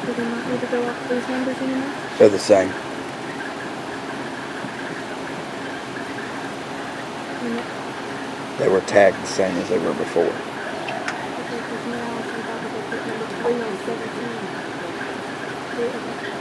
Do they not need to go off these numbers anymore? They're the same. They were tagged the same as they were before. Okay, because now she's about to go put number 3 on 17. Okay.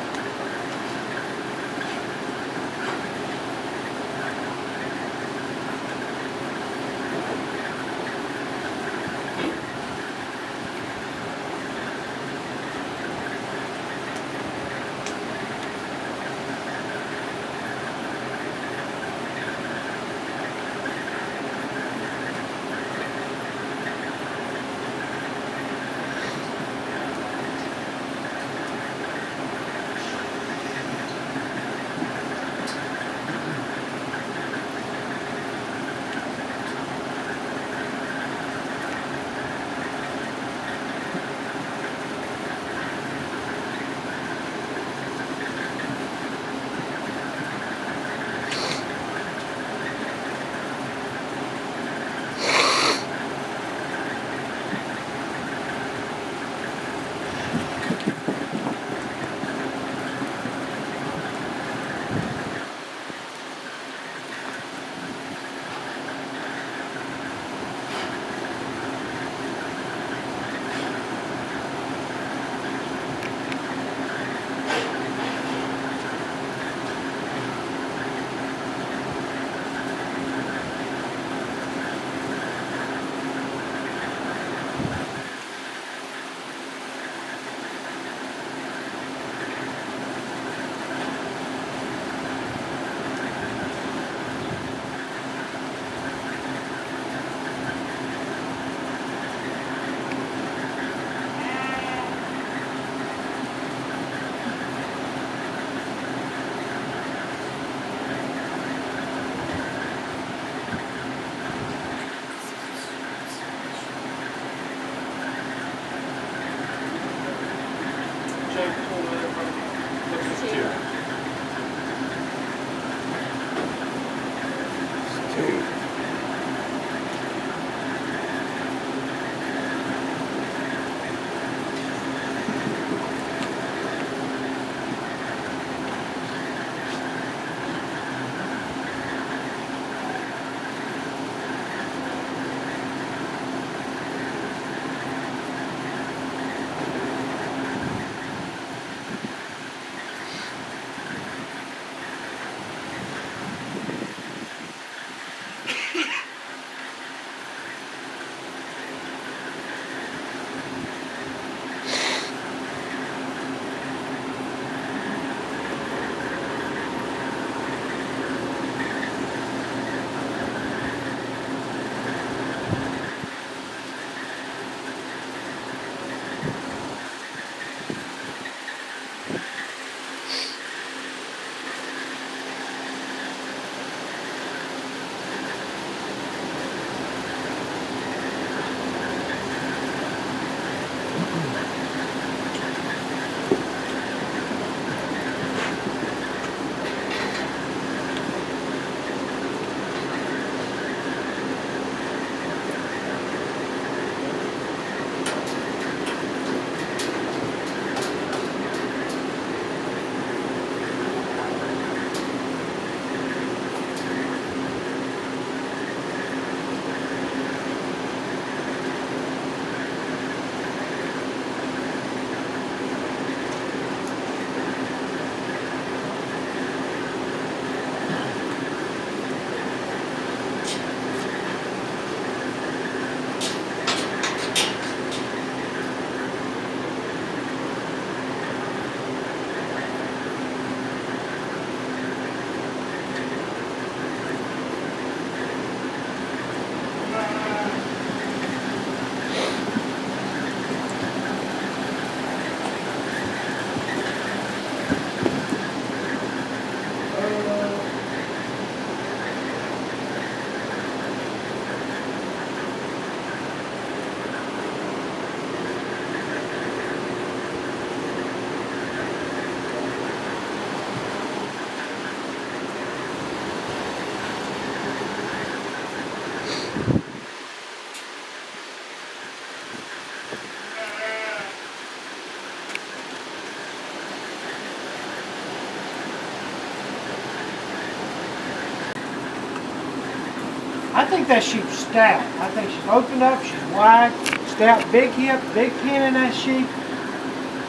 I think that sheep's stout. I think she's opened up, she's wide, stout, big hip, big pin in that sheep.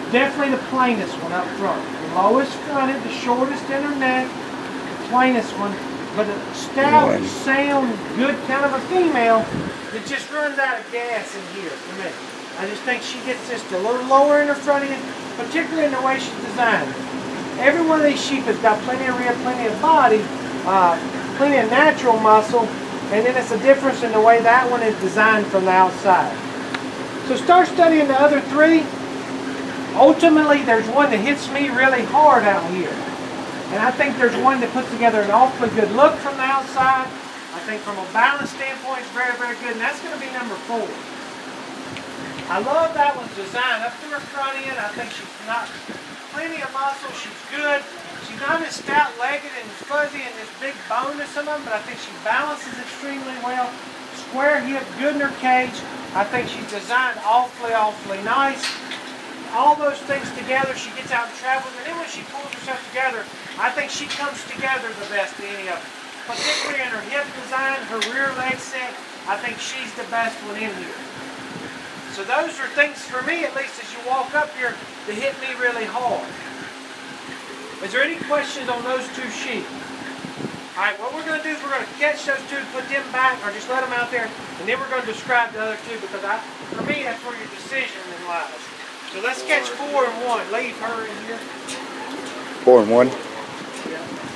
Definitely the plainest one up front. The lowest fronted, the shortest in her neck, the plainest one. But a stout, sound, good kind of a female that just runs out of gas in here for me. I just think she gets just a little lower in her front end, particularly in the way she's designed. Every one of these sheep has got plenty of rib, plenty of body, plenty of natural muscle, and then it's a difference in the way that one is designed from the outside. So start studying the other three. Ultimately, there's one that hits me really hard out here. And I think there's one that puts together an awfully good look from the outside. I think from a balance standpoint, it's very, very good, and that's going to be number 4. I love that one's design. Up to her front end, I think she's got plenty of muscle. She's good. She's not as stout-legged and as fuzzy and this big bone as some of them, but I think she balances extremely well. Square hip, good in her cage. I think she's designed awfully, awfully nice. All those things together, she gets out and travels, and then when she pulls herself together, I think she comes together the best of any of them. Particularly in her hip design, her rear leg set, I think she's the best one in here. So those are things, for me at least, as you walk up here, that hit me really hard. Is there any questions on those 2 sheep? Alright, what we're going to do is we're going to catch those 2, put them back, or just let them out there, and then we're going to describe the other 2, because for me, that's where your decision lies. So let's catch 4 and 1. Leave her in here. 4 and 1. Yeah,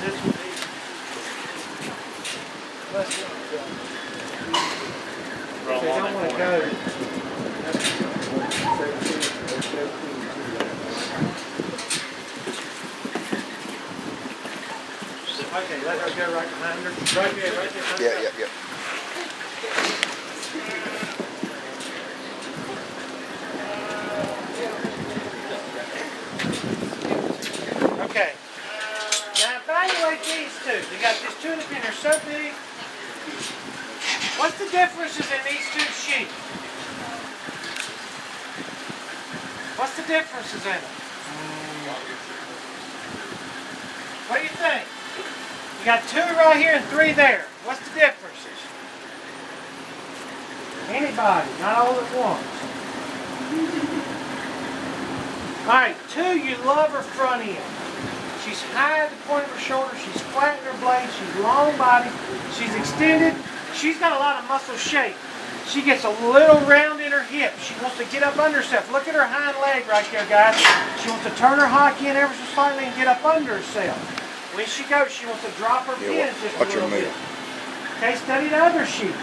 this will be. Let's go. They don't want to go. Okay, let her go right behind her. Right there, right there. Yeah. Okay. Now evaluate these 2. You got these 2 that are so big. What's the differences in these 2 sheep? What's the differences in them? What do you think? You got 2 right here and 3 there. What's the differences? Anybody, not all at once. Alright, 2, you love her front end. She's high at the point of her shoulder, she's flat in her blade, she's long body, she's extended, she's got a lot of muscle shape. She gets a little round in her hip. She wants to get up under herself. Look at her hind leg right there, guys. She wants to turn her hock in ever so slightly and get up under herself. When she goes, she wants to drop her pins just a little bit. Okay, study the other sheep.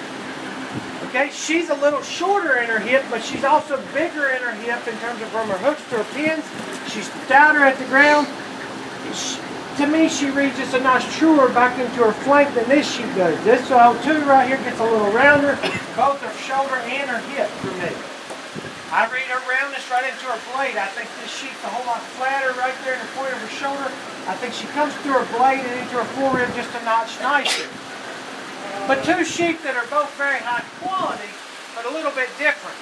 Okay, she's a little shorter in her hip, but she's also bigger in her hip in terms of from her hooks to her pins. She's stouter at the ground. To me, she reads just a notch truer back into her flank than this sheep does. This 2 right here gets a little rounder, both her shoulder and her hip for me. I read her roundness right into her blade. I think this sheep's a whole lot flatter right there in the point of her shoulder. I think she comes through her blade and into her forearm just a notch nicer. But 2 sheep that are both very high quality, but a little bit different.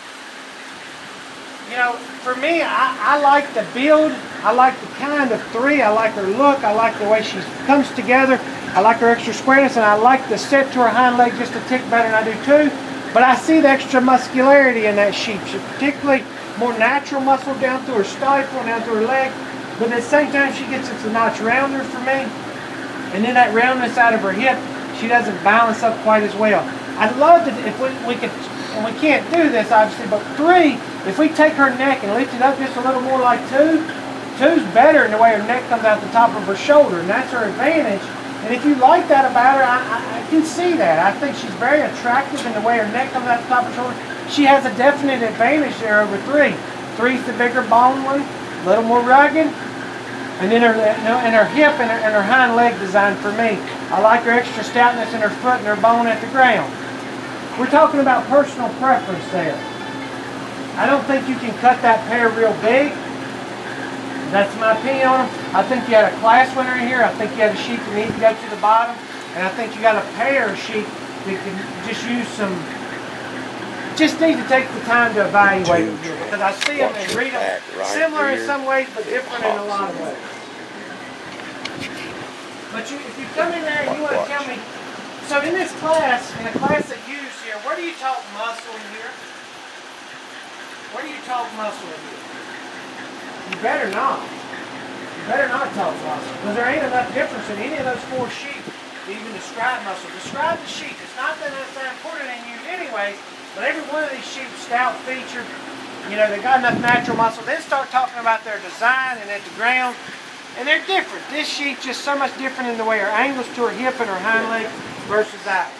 You know, for me, I like the build. I like the kind of 3. I like her look. I like the way she comes together. I like her extra squareness, and I like the set to her hind leg just a tick better than I do 2. But I see the extra muscularity in that sheep. She's particularly more natural muscle down through her stifle, down through her leg. But at the same time, she gets it a notch rounder for me. And then that roundness out of her hip, she doesn't balance up quite as well. I'd love to, if we could, and we can't do this obviously, but 3, if we take her neck and lift it up just a little more like 2, 2's better in the way her neck comes out the top of her shoulder, and that's her advantage. And if you like that about her, I can see that. I think she's very attractive in the way her neck comes out the top of her shoulder. She has a definite advantage there over 3. 3's the bigger bone one, a little more rugged. And then her hip and her hind leg design for me. I like her extra stoutness in her foot and her bone at the ground. We're talking about personal preference there. I don't think you can cut that pair real big. That's my opinion on them. I think you had a class winner in here. I think you had a sheep that needs to go to the bottom. And I think you got a pair of sheep that can just use some, just need to take the time to evaluate them here. Because I see them and read them similar in some ways, but different in a lot of ways. But if you come in there and you want to tell me So in this class, in a class that Ewes here, where do you talk muscle in here? Where do you talk muscle in here? You better not. You better not talk muscle, because there ain't enough difference in any of those 4 sheep to even describe muscle. Describe the sheep. It's not that it's that important in you anyways, but every one of these sheep, stout featured, you know, they got enough natural muscle. Then start talking about their design and at the ground. And they're different. This sheep's just so much different in the way her angles to her hip and her hind leg versus that.